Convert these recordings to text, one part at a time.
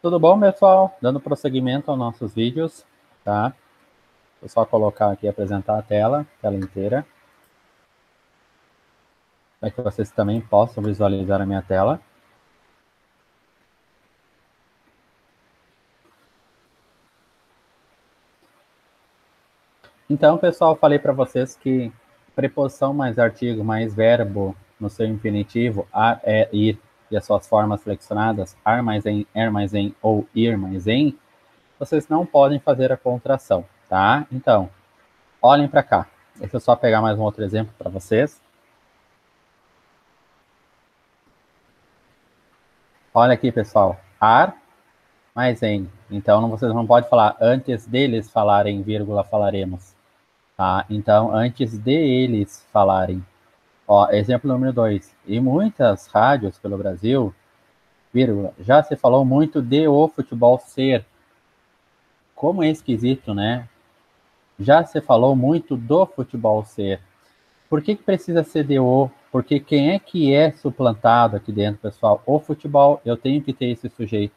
Tudo bom, pessoal? Dando prosseguimento aos nossos vídeos, tá? Vou só colocar aqui, apresentar a tela inteira, para que vocês também possam visualizar a minha tela. Então, pessoal, falei para vocês que preposição mais artigo mais verbo no seu infinitivo, ar, é, ir, e as suas formas flexionadas, ar mais em, er mais em ou ir mais em, vocês não podem fazer a contração, tá? Então, olhem para cá. Deixa eu só pegar mais um outro exemplo para vocês. Olha aqui, pessoal. Ar mais em. Então, vocês não podem falar antes deles falarem, vírgula, falaremos. Tá? Então, antes de eles falarem. Ó, exemplo número 2. Em muitas rádios pelo Brasil, vírgula, já se falou muito de o futebol ser. Como é esquisito, né? Já se falou muito do futebol ser. Por que precisa ser de o? Porque quem é que é suplantado aqui dentro, pessoal? O futebol, eu tenho que ter esse sujeito.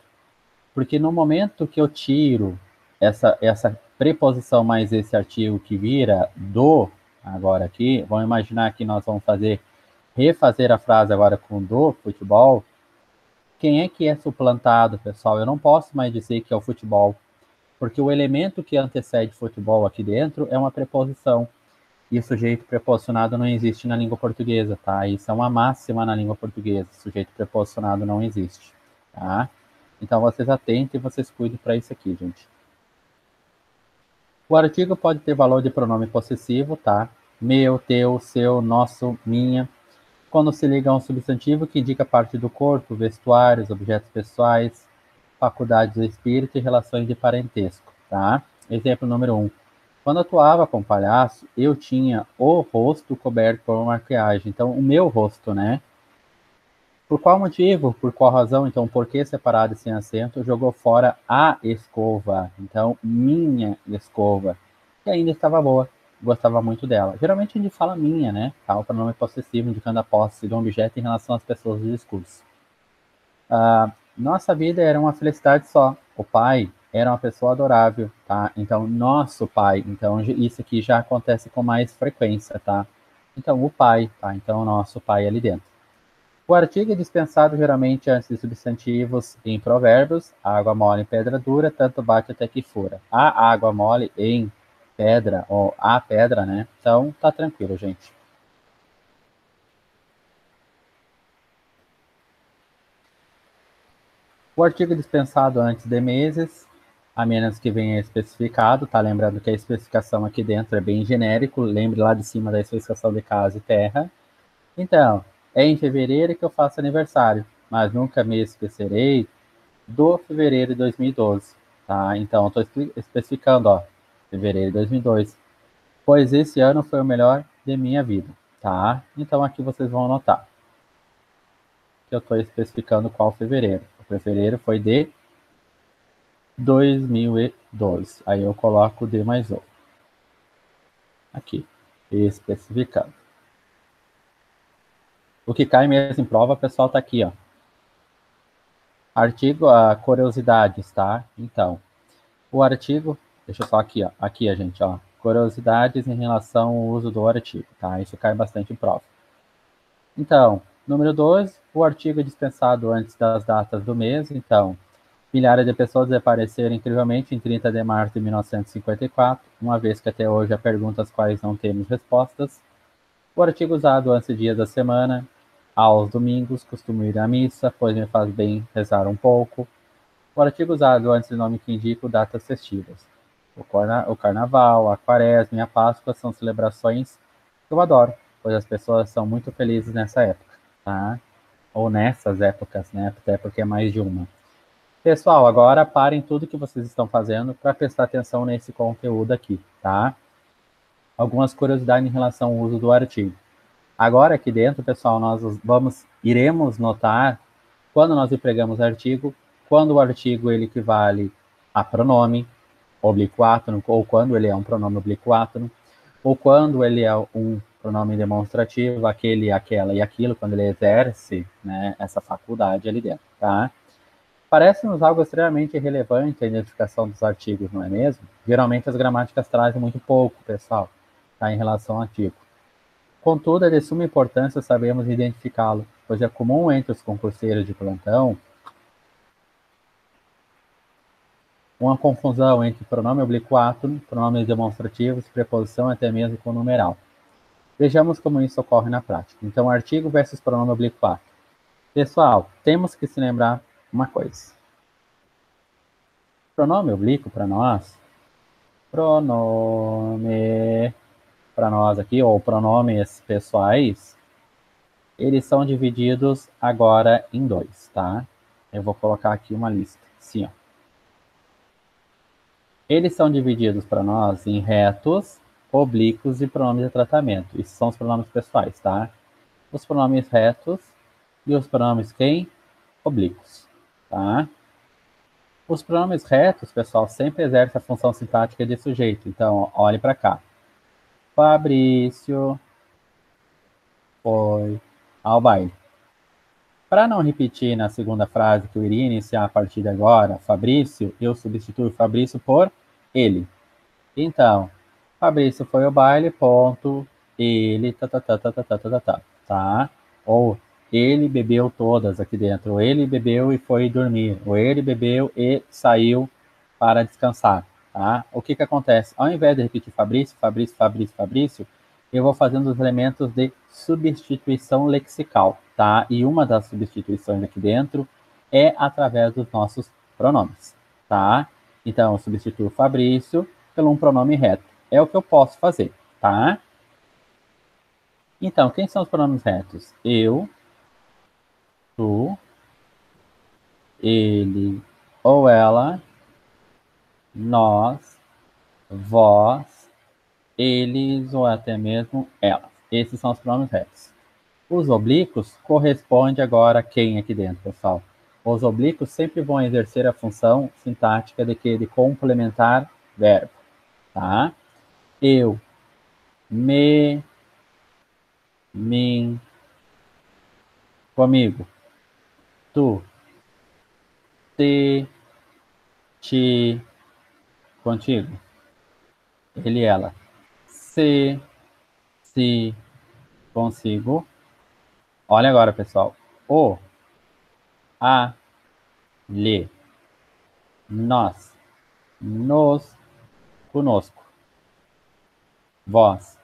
Porque no momento que eu tiro essa preposição mais esse artigo que vira do, agora aqui, vamos imaginar que nós vamos refazer a frase agora com do futebol. Quem é que é suplantado, pessoal? Eu não posso mais dizer que é o futebol, porque o elemento que antecede futebol aqui dentro é uma preposição. E o sujeito preposicionado não existe na língua portuguesa, tá? Isso é uma máxima na língua portuguesa. Sujeito preposicionado não existe, tá? Então, vocês atentem e vocês cuidem para isso aqui, gente. O artigo pode ter valor de pronome possessivo, tá? Meu, teu, seu, nosso, minha. Quando se liga a um substantivo que indica parte do corpo, vestuários, objetos pessoais, faculdades do espírito e relações de parentesco, tá? Exemplo número 1. Quando atuava com palhaço, eu tinha o rosto coberto por uma maquiagem. Então, o meu rosto, né? Por qual motivo? Por qual razão? Então, por que separado e sem acento? Jogou fora a escova. Então, minha escova. Que ainda estava boa. Gostava muito dela. Geralmente a gente fala minha, né? Tá? O pronome possessivo indicando a posse de um objeto em relação às pessoas do discurso. Nossa vida era uma felicidade só. O pai era uma pessoa adorável, tá? Então, nosso pai. Então, isso aqui já acontece com mais frequência, tá? Então, o pai, tá? Então, nosso pai ali dentro. O artigo é dispensado geralmente antes de substantivos em provérbios. Água mole em pedra dura, tanto bate até que fura. A água mole em pedra, ou a pedra, né? Então, tá tranquilo, gente. O artigo é dispensado antes de meses, a menos que venha especificado, tá? Lembrando que a especificação aqui dentro é bem genérico, lembre lá de cima da especificação de casa e terra. Então, é em fevereiro que eu faço aniversário, mas nunca me esquecerei do fevereiro de 2012, tá? Então, estou especificando, ó, fevereiro de 2002, pois esse ano foi o melhor de minha vida, tá? Então, aqui vocês vão anotar que eu estou especificando qual fevereiro. O fevereiro foi de 2012. Aí eu coloco D mais O. Aqui, especificando. O que cai mesmo em prova, pessoal, tá aqui, ó. Artigo, curiosidades, tá? Então, o artigo, deixa eu só aqui, ó. Aqui, a gente, ó. Curiosidades em relação ao uso do artigo, tá? Isso cai bastante em prova. Então, número 2, o artigo é dispensado antes das datas do mês. Então, milhares de pessoas desapareceram incrivelmente em 30 de março de 1954, uma vez que até hoje há perguntas quais não temos respostas. O artigo usado antes de dias da semana, aos domingos, costumo ir à missa, pois me faz bem rezar um pouco. O artigo usado antes do nome que indica datas festivas. O carnaval, a quaresma e a Páscoa são celebrações que eu adoro, pois as pessoas são muito felizes nessa época, tá? Ou nessas épocas, né? Até porque é mais de uma. Pessoal, agora parem tudo que vocês estão fazendo para prestar atenção nesse conteúdo aqui, tá? Algumas curiosidades em relação ao uso do artigo. Agora aqui dentro, pessoal, nós iremos notar quando nós empregamos artigo, quando o artigo ele equivale a pronome obliquo-átono, ou quando ele é um pronome obliquo-átono, ou quando ele é um pronome demonstrativo, aquele, aquela e aquilo, quando ele exerce, né, essa faculdade ali dentro, tá? Parece-nos algo extremamente relevante a identificação dos artigos, não é mesmo? Geralmente as gramáticas trazem muito pouco, pessoal, tá, em relação ao artigo. Contudo, é de suma importância sabermos identificá-lo, pois é comum entre os concurseiros de plantão uma confusão entre pronome oblíquo átono, pronomes demonstrativos, preposição até mesmo com numeral. Vejamos como isso ocorre na prática. Então, artigo versus pronome oblíquo átono. Pessoal, temos que se lembrar uma coisa. Pronome oblíquo para nós, pronome para nós aqui, ou pronomes pessoais, eles são divididos agora em dois, tá? Eu vou colocar aqui uma lista, assim, ó. Eles são divididos para nós em retos, oblíquos e pronomes de tratamento. Esses são os pronomes pessoais, tá? Os pronomes retos e os pronomes quem? Oblíquos, tá? Os pronomes retos, pessoal, sempre exercem a função sintática de sujeito. Então, olhe para cá. Fabrício foi ao baile. Para não repetir na segunda frase que eu iria iniciar a partir de agora, Fabrício, eu substituo Fabrício por ele. Então, Fabrício foi ao baile, ponto, ele, tá? Ou ele bebeu todas aqui dentro, ou ele bebeu e foi dormir, ou ele bebeu e saiu para descansar, tá? O que que acontece? Ao invés de repetir Fabrício, Fabrício, Fabrício, Fabrício, eu vou fazendo os elementos de substituição lexical, tá? E uma das substituições aqui dentro é através dos nossos pronomes, tá? Então, eu substituo Fabrício pelo um pronome reto. É o que eu posso fazer, tá? Então, quem são os pronomes retos? Eu, tu, ele ou ela, nós, vós, eles ou até mesmo elas. Esses são os pronomes retos. Os oblíquos correspondem agora a quem aqui dentro, pessoal? Os oblíquos sempre vão exercer a função sintática de que? De complementar verbo, tá? Eu, me, mim, comigo. Tu, te, ti, contigo. Ele, ela. Se, consigo. Olha agora, pessoal. O, a, lhe. Nós, nos, conosco. Vós,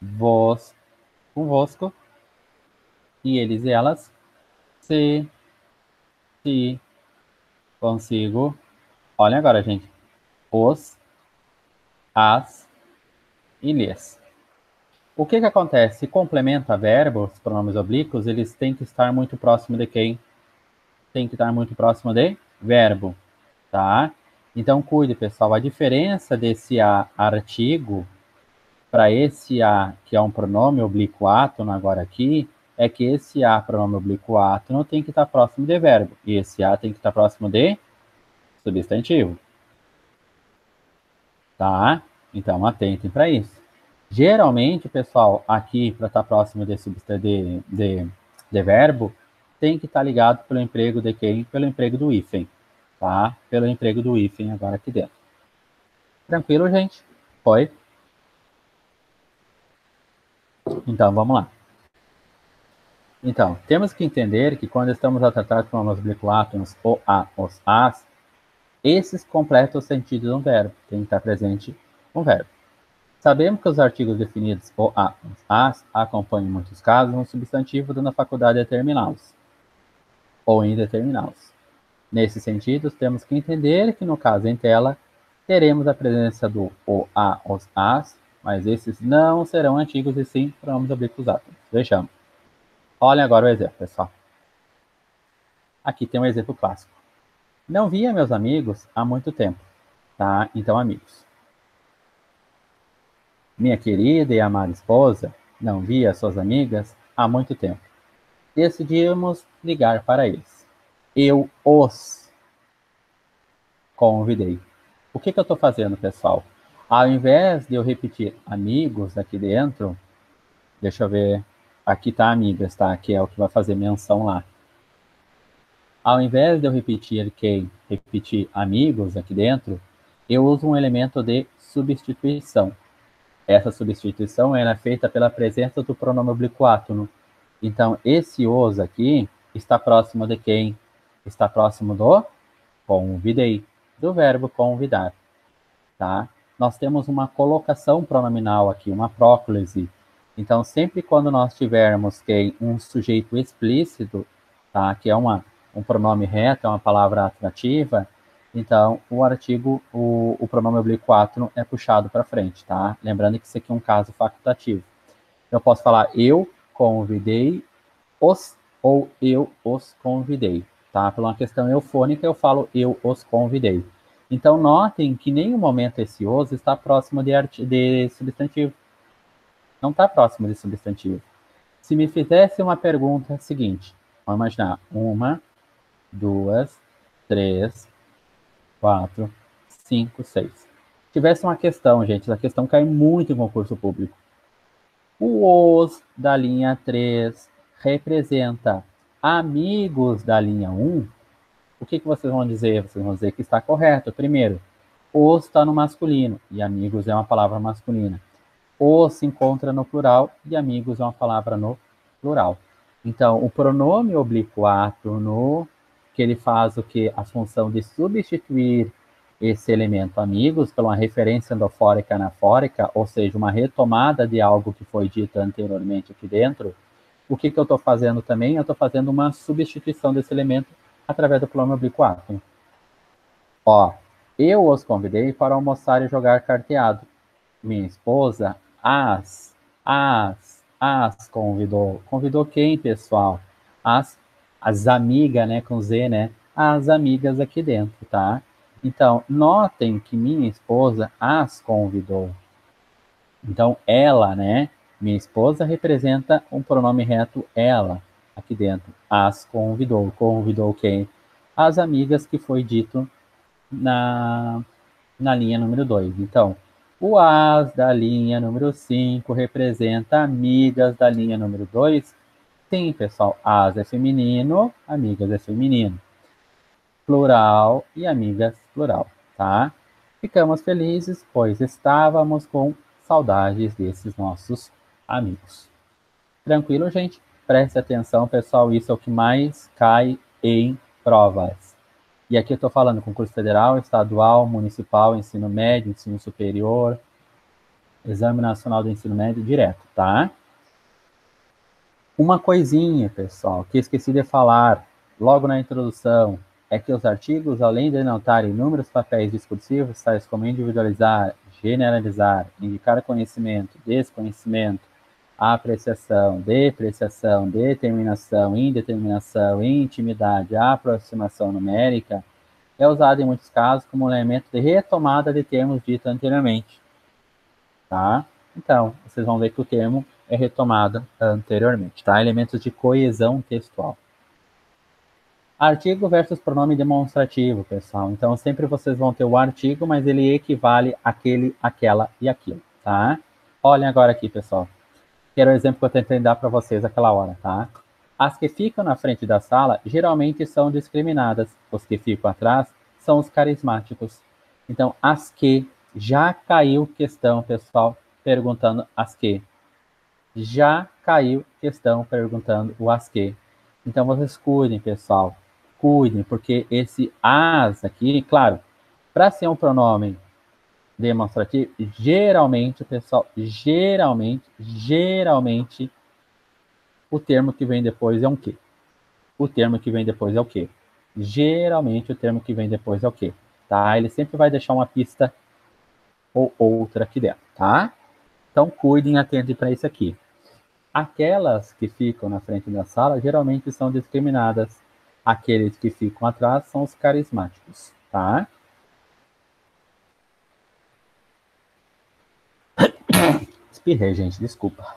vos, convosco. E eles e elas. Se, consigo. Olha agora, gente. Os, as e lhes. O que que acontece? Se complementa verbo, os pronomes oblíquos, eles têm que estar muito próximo de quem? Tem que estar muito próximo de verbo, tá? Então, cuide, pessoal. A diferença desse artigo para esse a, que é um pronome oblíquo átono agora aqui, é que esse a, pronome oblíquo átono, tem que estar próximo de verbo. E esse a tem que estar próximo de substantivo. Tá? Então, atentem para isso. Geralmente, pessoal, aqui, para estar próximo de verbo, tem que estar ligado pelo emprego de quem? Pelo emprego do hífen, tá? Pelo emprego do hífen agora aqui dentro. Tranquilo, gente? Foi? Então, vamos lá. Então, temos que entender que quando estamos a tratar de pronomes oblíquos, o a, os as, esses completam o sentido de um verbo. Tem que estar presente um verbo. Sabemos que os artigos definidos o a, os as, acompanham em muitos casos um substantivo dando a faculdade de determiná-los ou indeterminá-los. Nesse sentido, temos que entender que no caso em tela, teremos a presença do o a, os as, mas esses não serão antigos e sim pronomes oblíquos átomos. Vejamos. Olhem agora o exemplo, pessoal. Aqui tem um exemplo clássico. Não via meus amigos há muito tempo, tá? Então, amigos. Minha querida e amada esposa não via suas amigas há muito tempo. Decidimos ligar para eles. Eu os convidei. O que eu estou fazendo, pessoal? Ao invés de eu repetir amigos aqui dentro, deixa eu ver. Aqui tá amigas, tá? Que é o que vai fazer menção lá. Ao invés de eu repetir quem, repetir amigos aqui dentro, eu uso um elemento de substituição. Essa substituição é feita pela presença do pronome oblíquo átono. Então, esse os aqui está próximo de quem? Está próximo do convidei, do verbo convidar, tá? Nós temos uma colocação pronominal aqui, uma próclise. Então, sempre quando nós tivermos quem? Um sujeito explícito, tá? Que é um pronome reto, é uma palavra atrativa, então o artigo, o pronome oblíquo átono é puxado para frente, tá? Lembrando que isso aqui é um caso facultativo. Eu posso falar eu convidei os ou eu os convidei, tá? Por uma questão eufônica, eu falo eu os convidei. Então, notem que em nenhum momento esse os está próximo de substantivo. Não está próximo de substantivo. Se me fizesse uma pergunta seguinte, vamos imaginar, 1, 2, 3, 4, 5, 6. Se tivesse uma questão, gente, essa questão cai muito em concurso público. O os da linha 3 representa amigos da linha 1, o que vocês vão dizer? Vocês vão dizer que está correto. Primeiro, os está no masculino, e amigos é uma palavra masculina. Os se encontra no plural, e amigos é uma palavra no plural. Então, o pronome oblíquo átono, que ele faz o que? A função de substituir esse elemento amigos por uma referência endofórica anafórica, ou seja, uma retomada de algo que foi dito anteriormente aqui dentro. O que eu estou fazendo também? Eu estou fazendo uma substituição desse elemento através do pronome oblíquo átono. Ó, eu os convidei para almoçar e jogar carteado. Minha esposa as convidou. Convidou quem, pessoal? As amigas, né, com Z, né? As amigas aqui dentro, tá? Então, notem que minha esposa as convidou. Então, ela, né? Minha esposa representa um pronome reto ela, aqui dentro. As convidou. Convidou quem? As amigas, que foi dito na linha número 2. Então, o as da linha número 5 representa amigas da linha número 2. Sim, pessoal, as é feminino, amigas é feminino. Plural e amigas plural, tá? Ficamos felizes, pois estávamos com saudades desses nossos amigos. Tranquilo, gente? Preste atenção, pessoal, isso é o que mais cai em provas. E aqui eu estou falando concurso federal, estadual, municipal, ensino médio, ensino superior, Exame Nacional do Ensino Médio direto, tá? Uma coisinha, pessoal, que esqueci de falar logo na introdução, é que os artigos, além de denotarem inúmeros papéis discursivos, tais como individualizar, generalizar, indicar conhecimento, desconhecimento, apreciação, depreciação, determinação, indeterminação, intimidade, aproximação numérica, é usado em muitos casos como um elemento de retomada de termos ditos anteriormente. Tá? Então, vocês vão ver que o termo é retomado anteriormente. Tá? Elementos de coesão textual. Artigo versus pronome demonstrativo, pessoal. Então, sempre vocês vão ter o artigo, mas ele equivale àquele, àquela e aquilo. Tá? Olhem agora aqui, pessoal. Que era o exemplo que eu tentei dar para vocês aquela hora, tá? As que ficam na frente da sala geralmente são discriminadas. Os que ficam atrás são os carismáticos. Então, as que já caiu questão, pessoal, perguntando as que. Já caiu questão perguntando o as que. Então, vocês cuidem, pessoal. Cuidem, porque esse as aqui, claro, para ser um pronome demonstrativo, geralmente, pessoal, geralmente, o termo que vem depois é um que. O termo que vem depois é o que. Geralmente, o termo que vem depois é o que. Tá? Ele sempre vai deixar uma pista ou outra aqui dentro, tá? Então, cuidem, atentem para isso aqui. Aquelas que ficam na frente da sala geralmente são discriminadas. Aqueles que ficam atrás são os carismáticos, tá? Espirrei, gente, desculpa.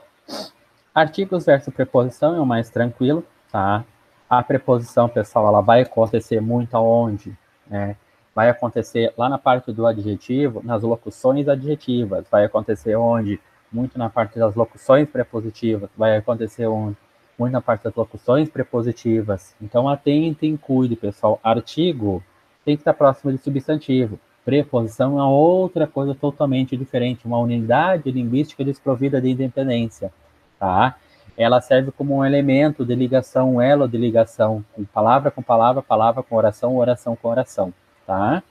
Artigos versus preposição é o mais tranquilo, tá? A preposição, pessoal, ela vai acontecer muito aonde, né? Vai acontecer lá na parte do adjetivo, nas locuções adjetivas. Vai acontecer onde? Muito na parte das locuções prepositivas. Vai acontecer onde? muito na parte das locuções prepositivas. Então, atentem, cuide, pessoal. Artigo tem que estar próximo de substantivo. Preposição é outra coisa totalmente diferente, uma unidade linguística desprovida de independência, tá? Ela serve como um elemento de ligação, um elo de ligação, com palavra, palavra com oração, oração com oração, tá?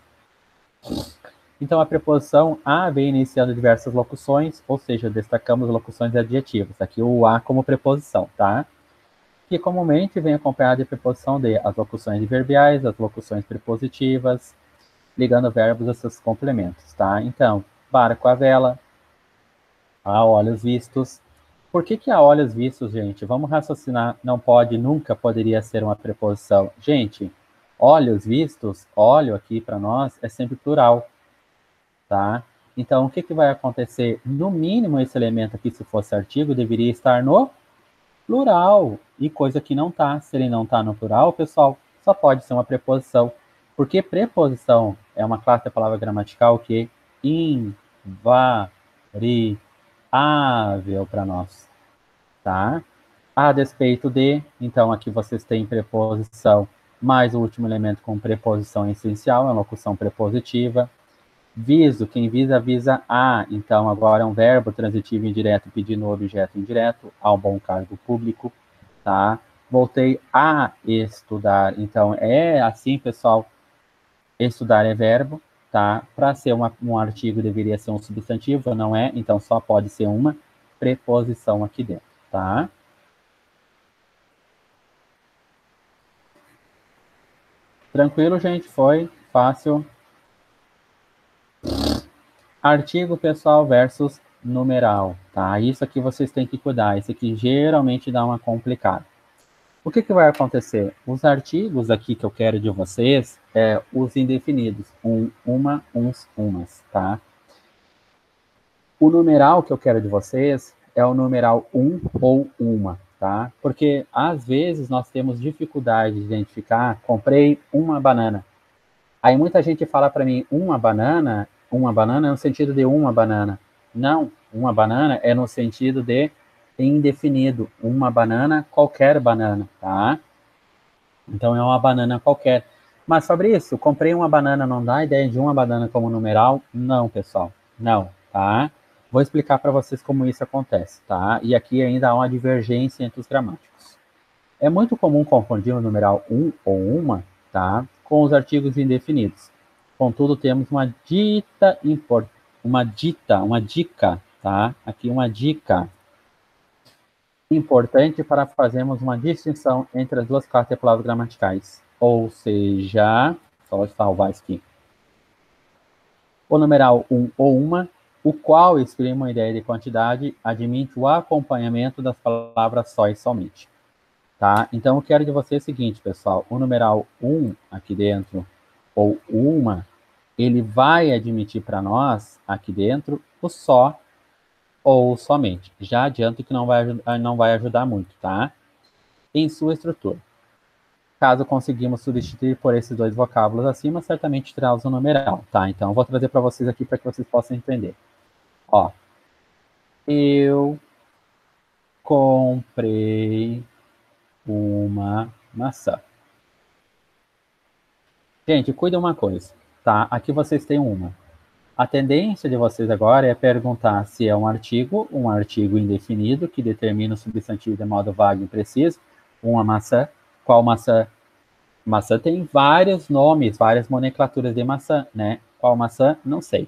Então, a preposição a vem iniciando diversas locuções, ou seja, destacamos locuções adjetivas. Aqui o a como preposição, tá? Que comumente vem acompanhada de preposição de as locuções adverbiais, as locuções prepositivas, ligando verbos a seus complementos, tá? Então, barco à vela, a olhos vistos. Por que a olhos vistos, gente? Vamos raciocinar, não pode, nunca poderia ser uma preposição. Gente, olhos vistos, olho aqui para nós é sempre plural, tá? Então, o que vai acontecer? No mínimo, esse elemento aqui, se fosse artigo, deveria estar no plural, e coisa que não está. Se ele não está no plural, pessoal, só pode ser uma preposição, porque preposição é uma classe da palavra gramatical que é invariável para nós, tá? A despeito de, então aqui vocês têm preposição mais o último elemento com preposição essencial, é uma locução prepositiva. Viso, quem visa, visa a. Então, agora é um verbo transitivo indireto pedindo o objeto indireto ao bom cargo público, tá? Voltei a estudar. Então, é assim, pessoal. Estudar é verbo, tá? Para ser um artigo, deveria ser um substantivo, não é? Então, só pode ser uma preposição aqui dentro, tá? Tranquilo, gente? Foi fácil. Artigo, pessoal, versus numeral, tá? Isso aqui vocês têm que cuidar. Isso aqui geralmente dá uma complicada. O que vai acontecer? Os artigos aqui que eu quero de vocês é os indefinidos. Uma, uns, umas, tá? O numeral que eu quero de vocês é o numeral um ou uma, tá? Porque às vezes nós temos dificuldade de identificar, comprei uma banana. Aí muita gente fala para mim, uma banana é no sentido de uma banana. Não, uma banana é no sentido de indefinido. Uma banana, qualquer banana, tá? Então é uma banana qualquer. Mas, Fabrício, comprei uma banana, não dá ideia de uma banana como numeral? Não, pessoal, não, tá? Vou explicar para vocês como isso acontece, tá? E aqui ainda há uma divergência entre os gramáticos. É muito comum confundir o numeral um ou uma, tá, com os artigos indefinidos. Contudo, temos uma dica, tá? Aqui uma dica importante para fazermos uma distinção entre as duas classes de palavras gramaticais. Ou seja, só salvar isso aqui. O numeral um ou uma, o qual exprime uma ideia de quantidade, admite o acompanhamento das palavras só e somente. Tá? Então, eu quero de você o seguinte, pessoal. O numeral 1 aqui dentro, ou uma, ele vai admitir para nós, aqui dentro, o só ou somente. Já adianto que não vai ajudar muito, tá? Em sua estrutura. Caso conseguimos substituir por esses dois vocábulos acima, certamente traz o numeral, tá? Então, eu vou trazer para vocês aqui para que vocês possam entender. Ó, eu comprei uma maçã. Gente, cuida uma coisa, tá? Aqui vocês têm uma. A tendência de vocês agora é perguntar se é um artigo indefinido, que determina o substantivo de modo vago e impreciso, uma maçã. Qual maçã? Maçã tem vários nomes, várias nomenclaturas de maçã, né? Qual maçã? Não sei.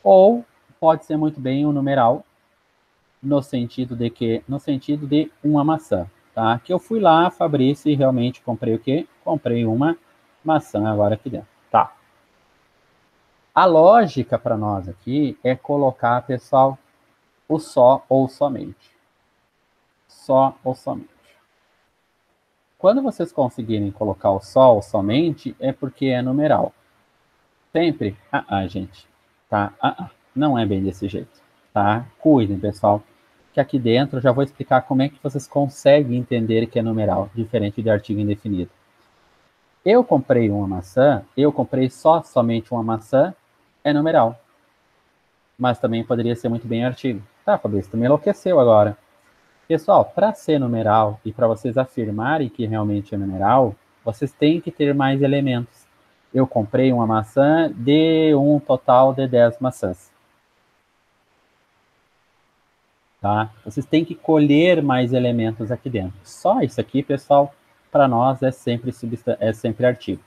Ou pode ser muito bem um numeral, no sentido de que, no sentido de uma maçã, tá? Que eu fui lá, Fabrício, e realmente comprei o quê? Comprei uma maçã agora aqui dentro, tá? A lógica para nós aqui é colocar, pessoal, o só ou somente. Só ou somente. Quando vocês conseguirem colocar o só ou somente, é porque é numeral. Sempre, gente, tá? Não é bem desse jeito, tá? Cuidem, pessoal, que aqui dentro eu já vou explicar como é que vocês conseguem entender que é numeral, diferente de artigo indefinido. Eu comprei uma maçã, eu comprei somente uma maçã, é numeral. Mas também poderia ser muito bem artigo. Tá, Fabrício, tu me enlouqueceu agora. Pessoal, para ser numeral e para vocês afirmarem que realmente é numeral, vocês têm que ter mais elementos. Eu comprei uma maçã de um total de 10 maçãs. Tá? Vocês têm que colher mais elementos aqui dentro. Só isso aqui, pessoal, para nós é sempre artigo.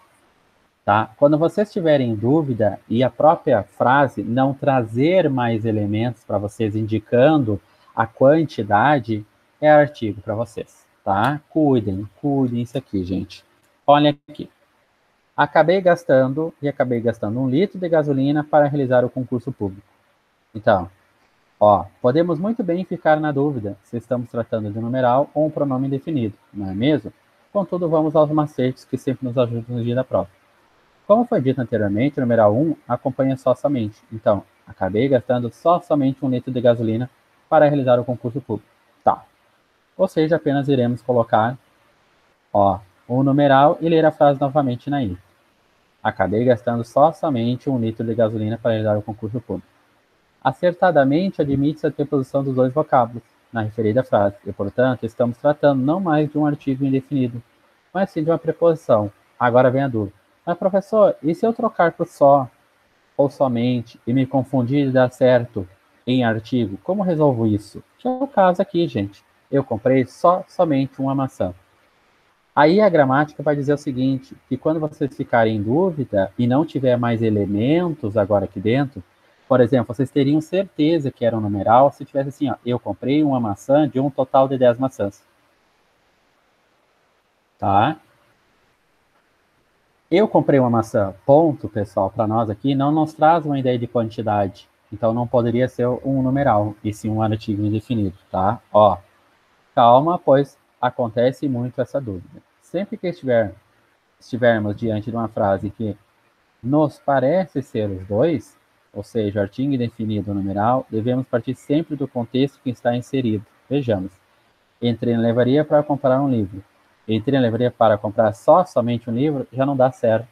Tá? Quando vocês tiverem dúvida e a própria frase não trazer mais elementos para vocês indicando a quantidade, é artigo para vocês, tá? Cuidem isso aqui, gente. Olha aqui. Acabei gastando 1 litro de gasolina para realizar o concurso público. Então, ó, podemos muito bem ficar na dúvida se estamos tratando de um numeral ou um pronome indefinido, não é mesmo? Contudo, vamos aos macetes que sempre nos ajudam no dia da prova. Como foi dito anteriormente, o numeral 1 acompanha só somente. Então, acabei gastando somente 1 litro de gasolina para realizar o concurso público. Tá. Ou seja, apenas iremos colocar, ó, o numeral e ler a frase novamente na I. Acabei gastando somente 1 litro de gasolina para realizar o concurso público. Acertadamente, admite-se a preposição dos dois vocábulos na referida frase, e, portanto, estamos tratando não mais de um artigo indefinido, mas sim de uma preposição. Agora vem a dúvida. Mas, professor, e se eu trocar por só ou somente e me confundir e dar certo em artigo? Como resolvo isso? Que é o caso aqui, gente. Eu comprei somente uma maçã. Aí a gramática vai dizer o seguinte, que quando vocês ficarem em dúvida e não tiver mais elementos agora aqui dentro, por exemplo, vocês teriam certeza que era um numeral se tivesse assim, ó, eu comprei uma maçã de um total de 10 maçãs. Tá? Eu comprei uma maçã, ponto, pessoal, para nós aqui, não nos traz uma ideia de quantidade. Então não poderia ser um numeral, e sim um artigo indefinido, tá? Ó, calma, pois acontece muito essa dúvida. Sempre que estivermos diante de uma frase que nos parece ser os dois, ou seja, artigo indefinido ou numeral, devemos partir sempre do contexto que está inserido. Vejamos. Entrei na livraria para comprar um livro. Entrei na livraria para comprar somente um livro, já não dá certo.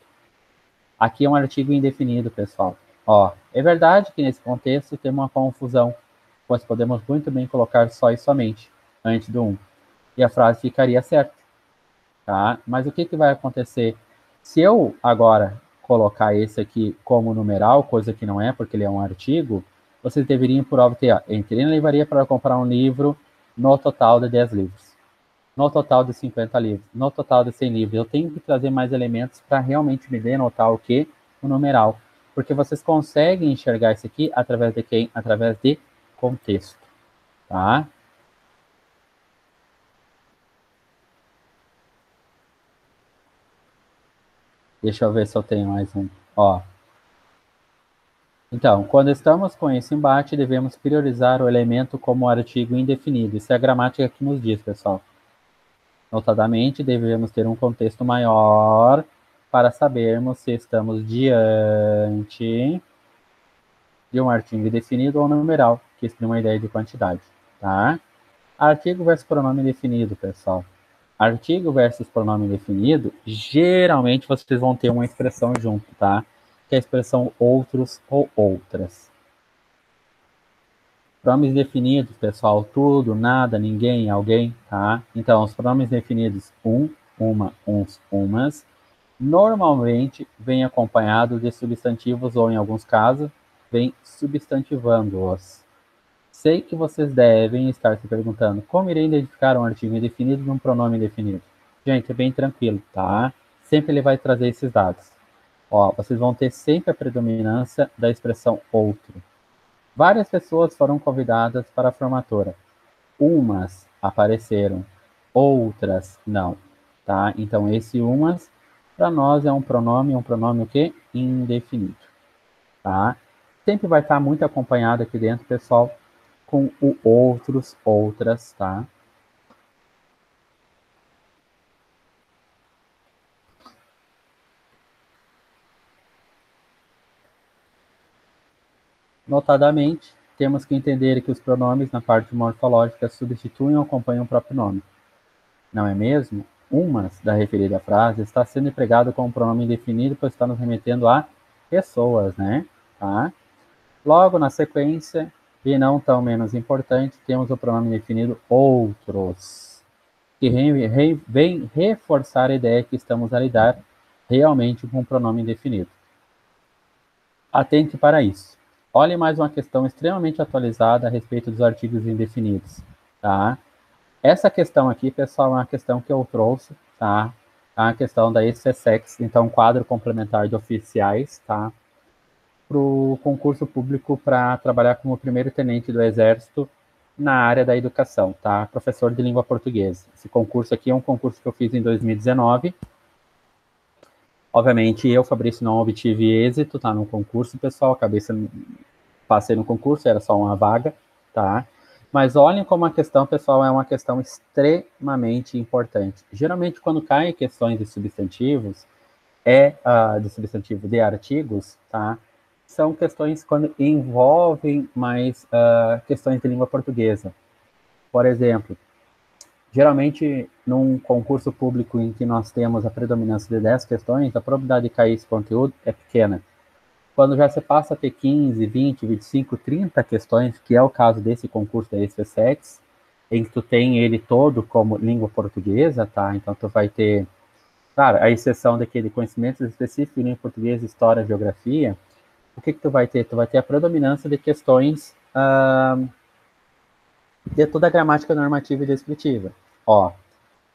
Aqui é um artigo indefinido, pessoal. Ó, é verdade que nesse contexto tem uma confusão, pois podemos muito bem colocar só e somente antes do um, e a frase ficaria certa. Tá? Mas o que vai acontecer? Se eu agora colocar esse aqui como numeral, coisa que não é, porque ele é um artigo, vocês deveriam, por óbvio, ter, ó, entrei na livraria para comprar um livro no total de 10 livros, no total de 50 livros, no total de 100 livros. Eu tenho que trazer mais elementos para realmente me denotar o que? O numeral. Porque vocês conseguem enxergar isso aqui através de quem? Através de contexto. Tá? Deixa eu ver se eu tenho mais um. Ó. Então, quando estamos com esse embate, devemos priorizar o elemento como artigo indefinido. Isso é a gramática que nos diz, pessoal. Notadamente, devemos ter um contexto maior para sabermos se estamos diante de um artigo indefinido ou numeral, que exprime uma ideia de quantidade, tá? Artigo versus pronome indefinido, pessoal. Artigo versus pronome indefinido, geralmente vocês vão ter uma expressão junto, tá? Que é a expressão outros ou outras. Pronomes definidos, pessoal, tudo, nada, ninguém, alguém, tá? Então, os pronomes definidos, um, uma, uns, umas, normalmente vem acompanhado de substantivos ou, em alguns casos, vem substantivando-os. Sei que vocês devem estar se perguntando como irei identificar um artigo indefinido de um pronome indefinido. Gente, é bem tranquilo, tá? Sempre ele vai trazer esses dados. Ó, vocês vão ter sempre a predominância da expressão outro. Várias pessoas foram convidadas para a formatura. Umas apareceram, outras não, tá? Então esse umas para nós é um pronome o quê? Indefinido, tá? Sempre vai estar muito acompanhado aqui dentro, pessoal, com o outros, outras, tá? Notadamente, temos que entender que os pronomes na parte morfológica substituem ou acompanham o próprio nome. Não é mesmo? Umas da referida frase está sendo empregado como pronome indefinido, pois está nos remetendo a pessoas, né? Tá? Logo, na sequência, E não tão menos importante, temos o pronome definido outros, que vem reforçar a ideia que estamos a lidar realmente com um pronome indefinido. Atente para isso. Olhe mais uma questão extremamente atualizada a respeito dos artigos indefinidos, tá? Essa questão aqui, pessoal, é uma questão que eu trouxe, tá? É uma questão da SCSEX, então, quadro complementar de oficiais, tá? Para o concurso público para trabalhar como primeiro tenente do Exército na área da educação, tá? Professor de língua portuguesa. Esse concurso aqui é um concurso que eu fiz em 2019. Obviamente, eu, Fabrício, não obtive êxito, tá? No concurso, pessoal, passei no concurso, era só uma vaga, tá? Mas olhem como a questão, pessoal, é uma questão extremamente importante. Geralmente, quando caem questões de substantivos, de substantivo de artigos, tá? São questões quando envolvem mais questões de língua portuguesa. Por exemplo, geralmente, num concurso público em que nós temos a predominância de 10 questões, a probabilidade de cair esse conteúdo é pequena. Quando já se passa a ter 15, 20, 25, 30 questões, que é o caso desse concurso da SPSEX, em que tu tem ele todo como língua portuguesa, tá? Então, tu vai ter, claro, a exceção daquele conhecimentos específicos em português, história, geografia. O que tu vai ter? Tu vai ter a predominância de questões de toda a gramática normativa e descritiva. Ó,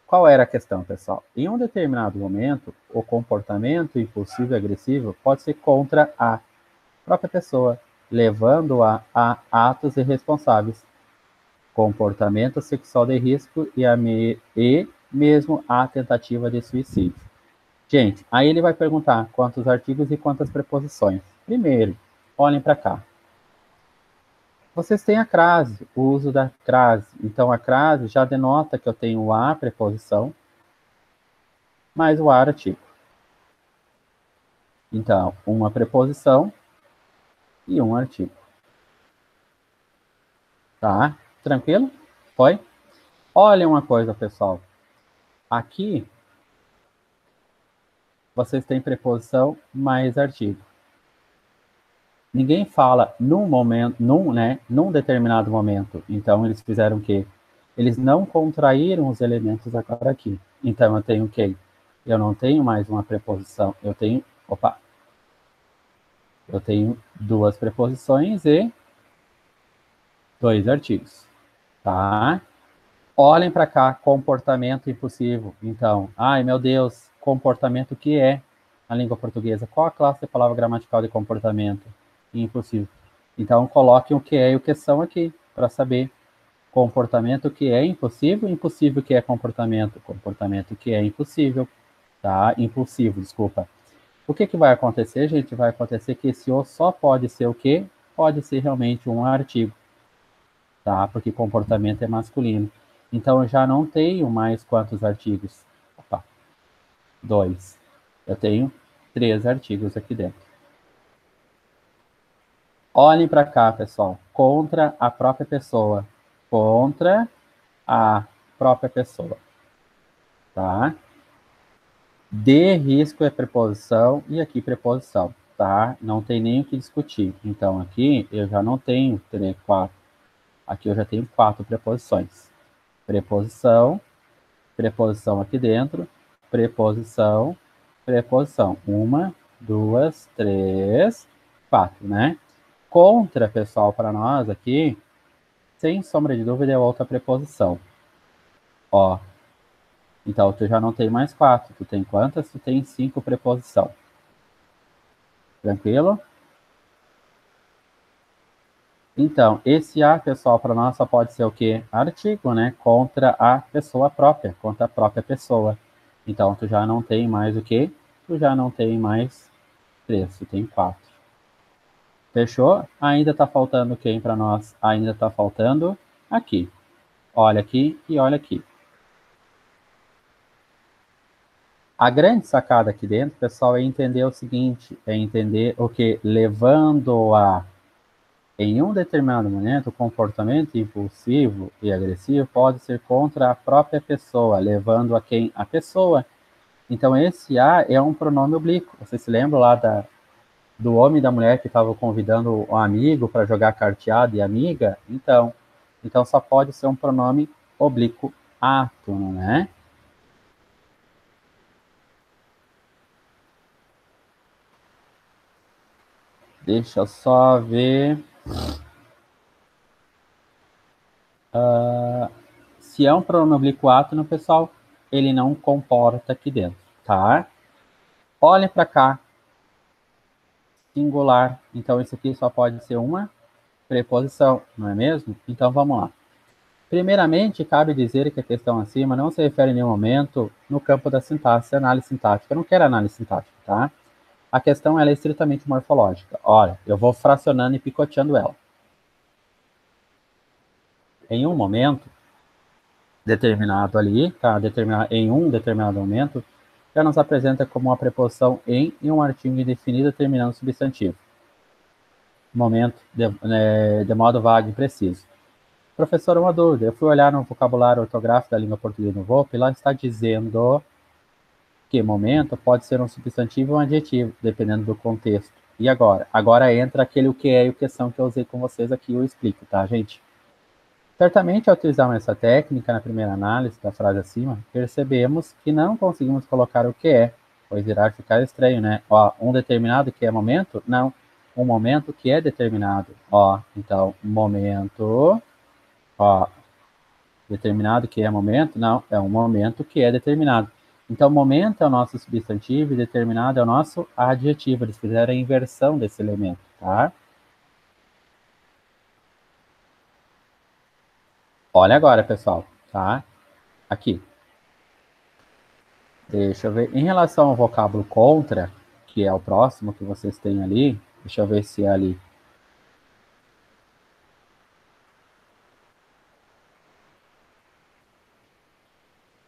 qual era a questão, pessoal? Em um determinado momento, o comportamento impulsivo e agressivo pode ser contra a própria pessoa, levando-a a atos irresponsáveis, comportamento sexual de risco e mesmo a tentativa de suicídio. Gente, aí ele vai perguntar quantos artigos e quantas preposições. Primeiro, olhem para cá. Vocês têm a crase, o uso da crase. Então, a crase já denota que eu tenho a preposição mais o artigo. Então, uma preposição e um artigo. Tá? Tranquilo? Foi? Olha uma coisa, pessoal. Aqui, vocês têm preposição mais artigo. Ninguém fala num momento, num determinado momento. Então, eles fizeram o quê? Eles não contraíram os elementos agora aqui. Então, eu tenho o quê? Eu não tenho mais uma preposição. Eu tenho duas preposições e dois artigos. Tá? Olhem para cá, comportamento impulsivo. Então, ai meu Deus, comportamento que é na língua portuguesa? Qual a classe de palavra gramatical de comportamento? Impulsivo. Então, coloquem o que é e o que são aqui, para saber. Comportamento que é impossível, impulsivo que é comportamento, comportamento que é impossível, tá? Impulsivo, desculpa. O que vai acontecer, gente? Vai acontecer que esse o só pode ser o quê? Pode ser realmente um artigo, tá? Porque comportamento é masculino. Então, eu já não tenho mais quantos artigos? Opa, 2. Eu tenho 3 artigos aqui dentro. Olhem para cá, pessoal. Contra a própria pessoa. Contra a própria pessoa. Tá? De risco é preposição e aqui preposição. Tá? Não tem nem o que discutir. Então, aqui eu já não tenho 3, 4. Aqui eu já tenho 4 preposições. Preposição, preposição aqui dentro, preposição, preposição. 1, 2, 3, 4, né? Contra, pessoal, para nós aqui, sem sombra de dúvida, é outra preposição. Ó. Então, tu já não tem mais 4. Tu tem quantas? Tu tem 5 preposição. Tranquilo? Então, esse a, pessoal, para nós só pode ser o quê? Artigo, né? Contra a pessoa própria, contra a própria pessoa. Então, tu já não tem mais o quê? Tu já não tem mais 3, tu tem 4. Fechou? Ainda tá faltando quem para nós? Ainda tá faltando aqui. Olha aqui e olha aqui. A grande sacada aqui dentro, pessoal, é entender o seguinte, é entender o que levando a em um determinado momento, o comportamento impulsivo e agressivo pode ser contra a própria pessoa, levando a quem? A pessoa. Então, esse a é um pronome oblíquo. Você se lembra lá do homem e da mulher que estavam convidando um amigo para jogar carteado e amiga, então só pode ser um pronome oblíquo átono, né? Deixa eu só ver. Se é um pronome oblíquo átono, pessoal, ele não comporta aqui dentro, tá? Olhem para cá. Singular. Então, isso aqui só pode ser uma preposição, não é mesmo? Então, vamos lá. Primeiramente, cabe dizer que a questão acima não se refere em nenhum momento no campo da sintaxe, análise sintática. Eu não quero análise sintática, tá? A questão ela é estritamente morfológica. Olha, eu vou fracionando e picoteando ela. Em um momento determinado ali, tá? Em um determinado momento, já nos apresenta como uma preposição em e um artigo indefinido terminando substantivo. Momento de modo vago e preciso. Professor, uma dúvida. Eu fui olhar no vocabulário ortográfico da língua portuguesa no VOP e lá está dizendo que momento pode ser um substantivo ou um adjetivo, dependendo do contexto. E agora? Agora entra aquele o que é e o que são que eu usei com vocês aqui, eu explico, tá, gente? Certamente, ao utilizarmos essa técnica na primeira análise da frase acima, percebemos que não conseguimos colocar o que é, pois irá ficar estranho, né? Ó, um determinado que é momento? Não. Um momento que é determinado. Ó, então, momento. Ó, determinado que é momento? Não, é um momento que é determinado. Então, momento é o nosso substantivo e determinado é o nosso adjetivo. Eles fizeram a inversão desse elemento, tá? Olha agora, pessoal, tá? Aqui. Deixa eu ver. Em relação ao vocábulo contra, que é o próximo que vocês têm ali, deixa eu ver se é ali.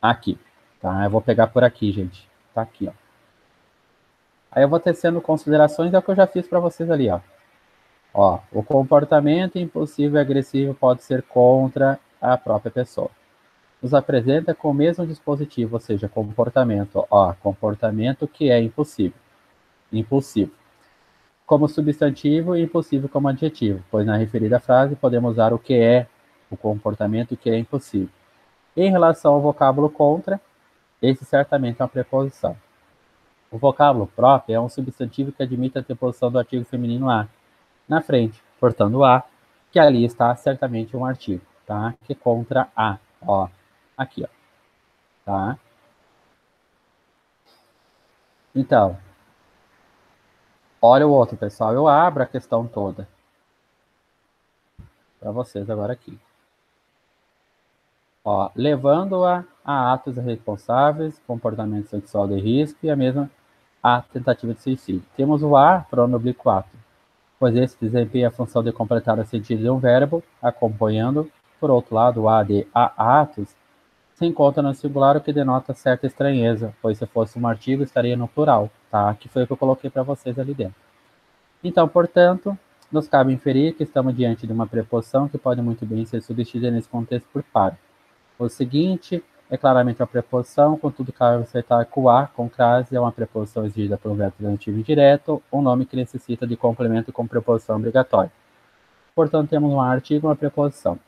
Aqui, tá? Eu vou pegar por aqui, gente. Tá aqui, ó. Aí eu vou tecendo considerações, é o que eu já fiz para vocês ali, ó. Ó, o comportamento impulsivo e agressivo pode ser contra a própria pessoa. Nos apresenta com o mesmo dispositivo, ou seja, comportamento, ó, comportamento que é impulsivo. Impulsivo. Como substantivo e impulsivo como adjetivo, pois na referida frase podemos usar o que é, o comportamento que é impossível. Em relação ao vocábulo contra, esse certamente é uma preposição. O vocábulo próprio é um substantivo que admite a preposição do artigo feminino a na frente, portanto a, que ali está certamente um artigo, tá? Que contra a, ó, aqui, ó, tá? Então, olha o outro, pessoal. Eu abro a questão toda para vocês agora aqui. Ó, levando-a a atos irresponsáveis, comportamento sexual de risco e a mesma a tentativa de suicídio. Temos o a, pronome oblíquo ato, pois esse desempenha a função de completar o sentido de um verbo, acompanhando, por outro lado, o a de a atos se encontra no singular, o que denota certa estranheza, pois se fosse um artigo estaria no plural, tá? Que foi o que eu coloquei para vocês ali dentro. Então, portanto, nos cabe inferir que estamos diante de uma preposição que pode muito bem ser substituída nesse contexto por para. O seguinte é claramente uma preposição, contudo cabe acertar que o a, com crase, é uma preposição exigida pelo verbo transitivo indireto, um nome que necessita de complemento com preposição obrigatória. Portanto, temos um artigo e uma preposição.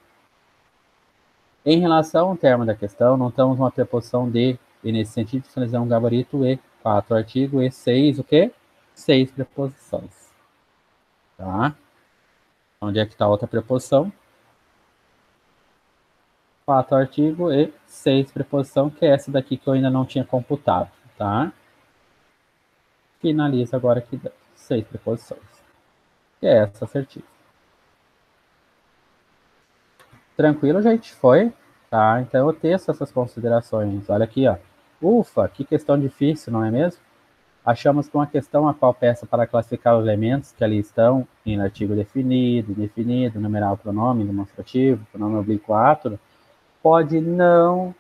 Em relação ao termo da questão, não temos uma preposição de, e nesse sentido, finalizamos um gabarito e, 4 artigos e 6, o quê? 6 preposições. Tá? Onde é que está a outra preposição? 4 artigos e 6 preposição, que é essa daqui que eu ainda não tinha computado, tá? Finaliza agora aqui 6 preposições, que é essa assertiva. Tranquilo, gente? Foi? Tá, então eu teço essas considerações. Olha aqui, ó. Ufa, que questão difícil, não é mesmo? Achamos que uma questão a qual peça para classificar os elementos que ali estão em artigo definido, indefinido, numeral, pronome, demonstrativo, pronome oblíquo átono, pode não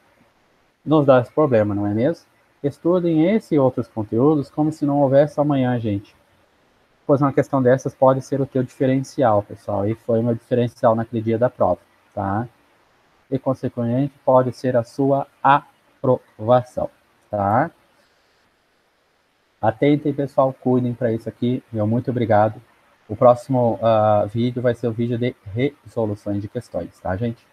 nos dar esse problema, não é mesmo? Estudem esse e outros conteúdos como se não houvesse amanhã, gente. Pois uma questão dessas pode ser o teu diferencial, pessoal, e foi o meu diferencial naquele dia da prova, tá? E, consequentemente, pode ser a sua aprovação, tá? Atentem, pessoal, cuidem para isso aqui. Meu muito obrigado. O próximo vídeo vai ser o vídeo de resoluções de questões, tá, gente?